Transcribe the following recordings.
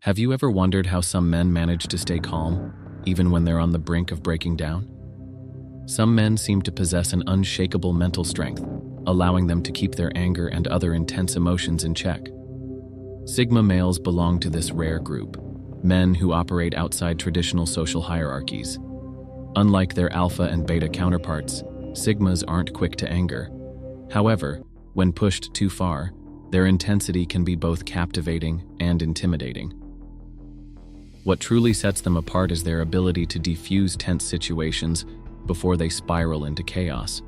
Have you ever wondered how some men manage to stay calm, even when they're on the brink of breaking down? Some men seem to possess an unshakable mental strength, allowing them to keep their anger and other intense emotions in check. Sigma males belong to this rare group, men who operate outside traditional social hierarchies. Unlike their alpha and beta counterparts, Sigmas aren't quick to anger. However, when pushed too far, their intensity can be both captivating and intimidating. What truly sets them apart is their ability to defuse tense situations before they spiral into chaos.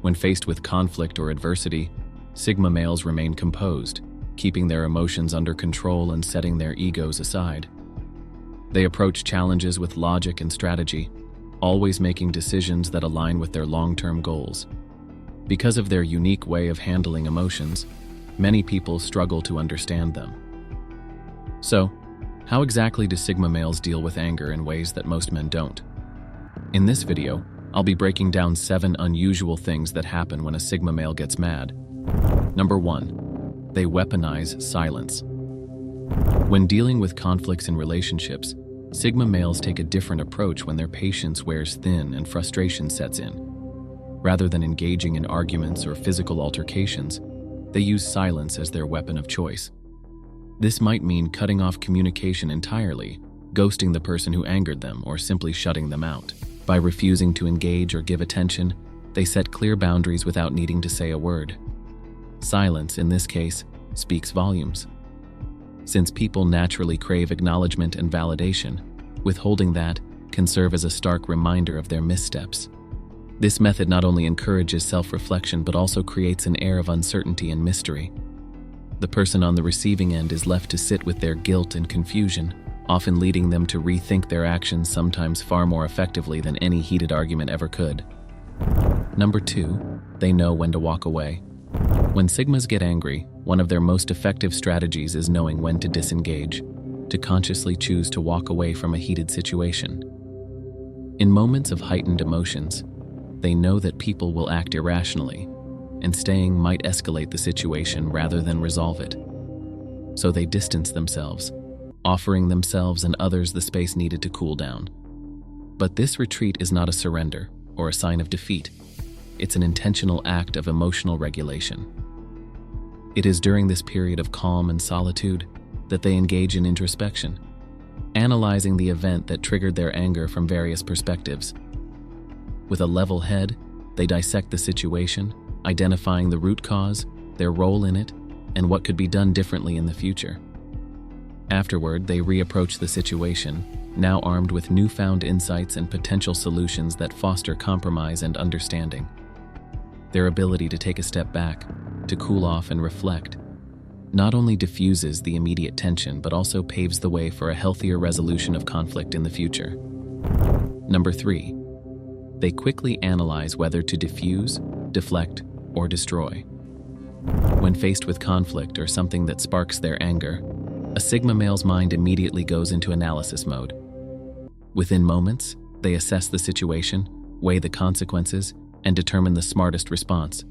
When faced with conflict or adversity, Sigma males remain composed, keeping their emotions under control and setting their egos aside. They approach challenges with logic and strategy, always making decisions that align with their long-term goals. Because of their unique way of handling emotions, many people struggle to understand them. So, how exactly do Sigma males deal with anger in ways that most men don't? In this video, I'll be breaking down 7 unusual things that happen when a Sigma male gets mad. Number 1. They weaponize silence. When dealing with conflicts in relationships, Sigma males take a different approach when their patience wears thin and frustration sets in. Rather than engaging in arguments or physical altercations, they use silence as their weapon of choice. This might mean cutting off communication entirely, ghosting the person who angered them, or simply shutting them out. By refusing to engage or give attention, they set clear boundaries without needing to say a word. Silence, in this case, speaks volumes. Since people naturally crave acknowledgement and validation, withholding that can serve as a stark reminder of their missteps. This method not only encourages self-reflection but also creates an air of uncertainty and mystery. The person on the receiving end is left to sit with their guilt and confusion, often leading them to rethink their actions sometimes far more effectively than any heated argument ever could. Number 2, they know when to walk away. When Sigmas get angry, one of their most effective strategies is knowing when to disengage, to consciously choose to walk away from a heated situation. In moments of heightened emotions, they know that people will act irrationally, and staying might escalate the situation rather than resolve it. So they distance themselves, offering themselves and others the space needed to cool down. But this retreat is not a surrender or a sign of defeat. It's an intentional act of emotional regulation. It is during this period of calm and solitude that they engage in introspection, analyzing the event that triggered their anger from various perspectives. With a level head, they dissect the situation, identifying the root cause, their role in it, and what could be done differently in the future. Afterward, they reapproach the situation, now armed with newfound insights and potential solutions that foster compromise and understanding. Their ability to take a step back, to cool off and reflect, not only diffuses the immediate tension but also paves the way for a healthier resolution of conflict in the future. Number 3. They quickly analyze whether to diffuse, deflect, or destroy. When faced with conflict or something that sparks their anger, a Sigma male's mind immediately goes into analysis mode. Within moments, they assess the situation, weigh the consequences, and determine the smartest response.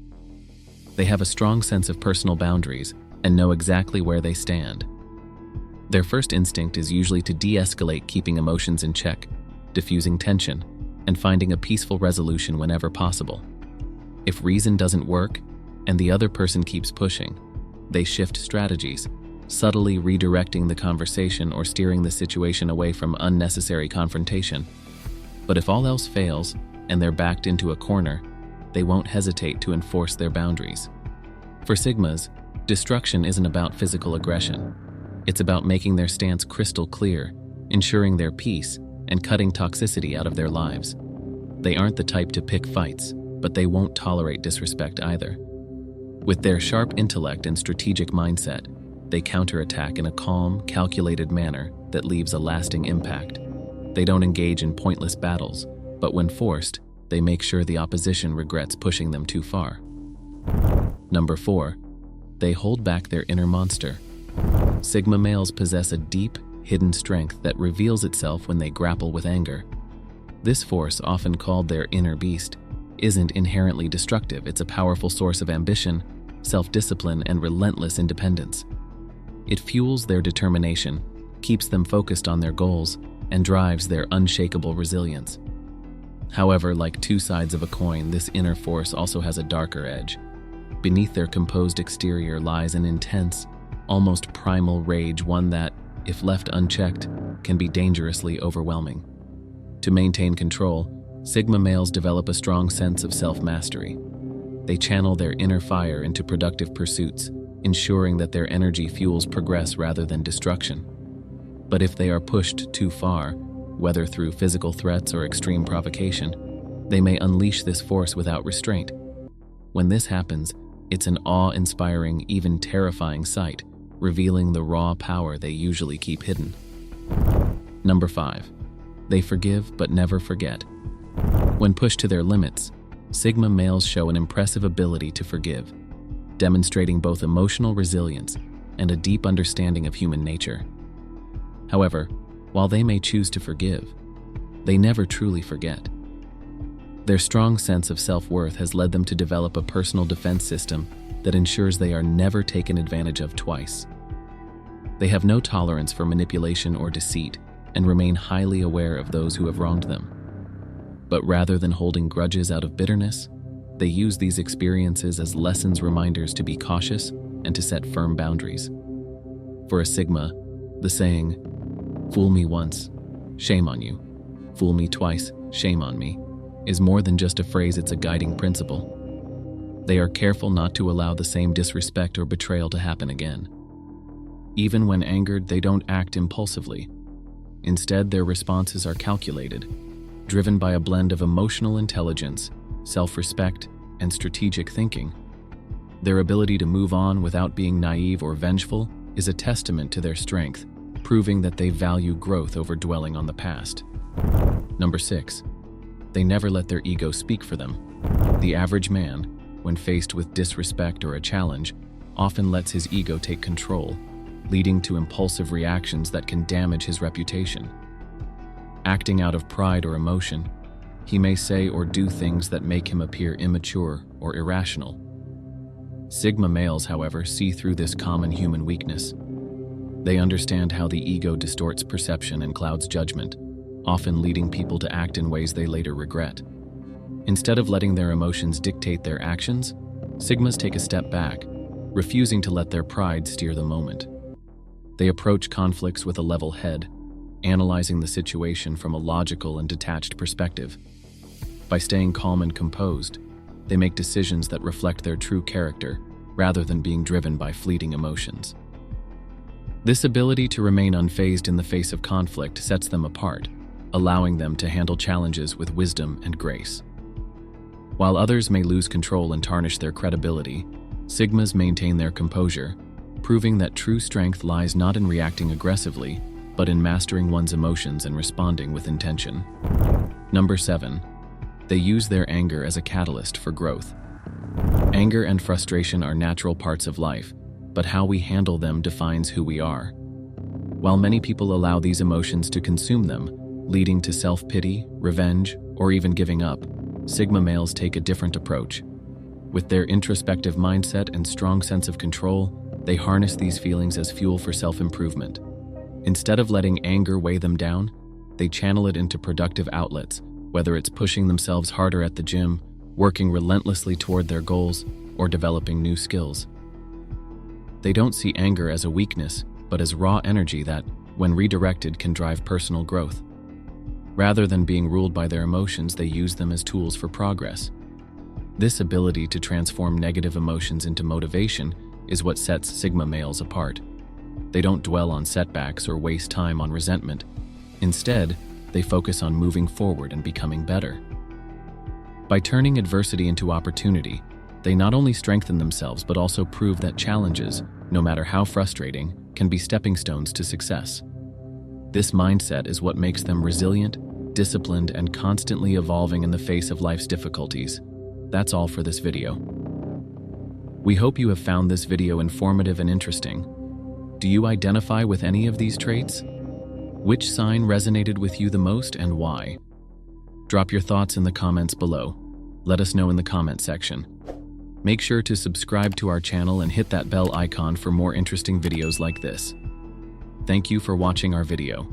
They have a strong sense of personal boundaries and know exactly where they stand. Their first instinct is usually to de-escalate, keeping emotions in check, diffusing tension, and finding a peaceful resolution whenever possible. If reason doesn't work, and the other person keeps pushing, they shift strategies, subtly redirecting the conversation or steering the situation away from unnecessary confrontation. But if all else fails, and they're backed into a corner, they won't hesitate to enforce their boundaries. For Sigmas, destruction isn't about physical aggression. It's about making their stance crystal clear, ensuring their peace, and cutting toxicity out of their lives. They aren't the type to pick fights, but they won't tolerate disrespect either. With their sharp intellect and strategic mindset, they counterattack in a calm, calculated manner that leaves a lasting impact. They don't engage in pointless battles, but when forced, they make sure the opposition regrets pushing them too far. Number 4. They hold back their inner monster. Sigma males possess a deep, hidden strength that reveals itself when they grapple with anger. This force, often called their inner beast, isn't inherently destructive. It's a powerful source of ambition, self-discipline, and relentless independence. It fuels their determination, keeps them focused on their goals, and drives their unshakable resilience. However, like two sides of a coin, this inner force also has a darker edge. Beneath their composed exterior lies an intense, almost primal rage, one that, if left unchecked, can be dangerously overwhelming. To maintain control, Sigma males develop a strong sense of self-mastery. They channel their inner fire into productive pursuits, ensuring that their energy fuels progress rather than destruction. But if they are pushed too far, whether through physical threats or extreme provocation, they may unleash this force without restraint. When this happens, it's an awe-inspiring, even terrifying sight, revealing the raw power they usually keep hidden. Number 5. They forgive but never forget. When pushed to their limits, Sigma males show an impressive ability to forgive, demonstrating both emotional resilience and a deep understanding of human nature. However, while they may choose to forgive, they never truly forget. Their strong sense of self-worth has led them to develop a personal defense system that ensures they are never taken advantage of twice. They have no tolerance for manipulation or deceit and remain highly aware of those who have wronged them. But rather than holding grudges out of bitterness, they use these experiences as lessons, reminders to be cautious and to set firm boundaries. For a Sigma, the saying, "Fool me once, shame on you. Fool me twice, shame on me," is more than just a phrase, it's a guiding principle. They are careful not to allow the same disrespect or betrayal to happen again. Even when angered, they don't act impulsively. Instead, their responses are calculated, driven by a blend of emotional intelligence, self-respect, and strategic thinking. Their ability to move on without being naive or vengeful is a testament to their strength, proving that they value growth over dwelling on the past. Number 6. They never let their ego speak for them. The average man, when faced with disrespect or a challenge, often lets his ego take control, leading to impulsive reactions that can damage his reputation. Acting out of pride or emotion, he may say or do things that make him appear immature or irrational. Sigma males, however, see through this common human weakness. They understand how the ego distorts perception and clouds judgment, often leading people to act in ways they later regret. Instead of letting their emotions dictate their actions, Sigmas take a step back, refusing to let their pride steer the moment. They approach conflicts with a level head, analyzing the situation from a logical and detached perspective. By staying calm and composed, they make decisions that reflect their true character, rather than being driven by fleeting emotions. This ability to remain unfazed in the face of conflict sets them apart, allowing them to handle challenges with wisdom and grace. While others may lose control and tarnish their credibility, Sigmas maintain their composure, proving that true strength lies not in reacting aggressively, but in mastering one's emotions and responding with intention. Number 7. They use their anger as a catalyst for growth. Anger and frustration are natural parts of life, but how we handle them defines who we are. While many people allow these emotions to consume them, leading to self-pity, revenge, or even giving up, Sigma males take a different approach. With their introspective mindset and strong sense of control, they harness these feelings as fuel for self-improvement. Instead of letting anger weigh them down, they channel it into productive outlets, whether it's pushing themselves harder at the gym, working relentlessly toward their goals, or developing new skills. They don't see anger as a weakness, but as raw energy that, when redirected, can drive personal growth. Rather than being ruled by their emotions, they use them as tools for progress. This ability to transform negative emotions into motivation is what sets Sigma males apart. They don't dwell on setbacks or waste time on resentment. Instead, they focus on moving forward and becoming better. By turning adversity into opportunity, they not only strengthen themselves but also prove that challenges, no matter how frustrating, can be stepping stones to success. This mindset is what makes them resilient, disciplined, and constantly evolving in the face of life's difficulties. That's all for this video. We hope you have found this video informative and interesting. Do you identify with any of these traits? Which sign resonated with you the most and why? Drop your thoughts in the comments below. Let us know in the comment section. Make sure to subscribe to our channel and hit that bell icon for more interesting videos like this. Thank you for watching our video.